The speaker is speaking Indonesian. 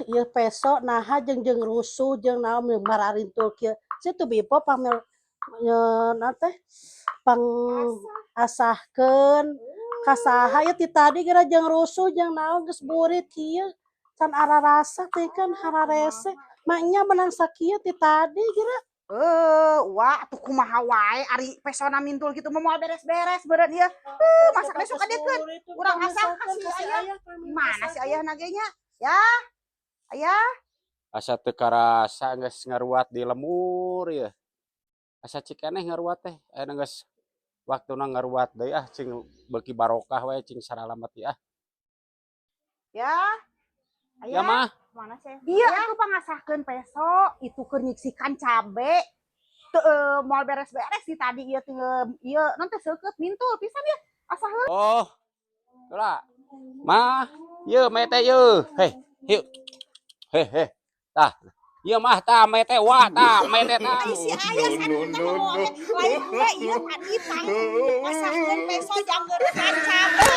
Ieu peso naha jeung rusuh jeung naon mararintul kieu. Situ bipo pamer naon teh pang asahkeun kasaha ieu ti tadi geura jeung rusuh jeung naon geus burit kieu. Can ararasa teh kan hararese. Maknya menang sakieu ti tadi geura. Wah, tuh kumaha wae ari pesona mintul gitu moal beres-beres beureun ieu. Masak besok adeutkeun. Urang asah si aya. Mana si aya nagenya? Ya. Aya. Asa teu karasa geus ngaruat di lemur ya. Asa cikeneh ngaruat teh. Aya geus waktuna ngaruat deui cing beuki barokah we cing saralamet ya. Ya. Ya mah. Mana sih? Iya, aku pangasahkeun peso, itu keur nyiksikan cabe. Teu moal beres-beres di tadi ieu tinggal ieu non teh seukeut mintul pisan ya. Asaheun. Oh. Tula. Mah, ieu mete ieu. Heh, hiu. Heh. Tah. Ieu mah tah mete wa tah mete tah. Ai si aya saneun lain gue ieu tadi pang asahkeun peso jangeunkan cabe.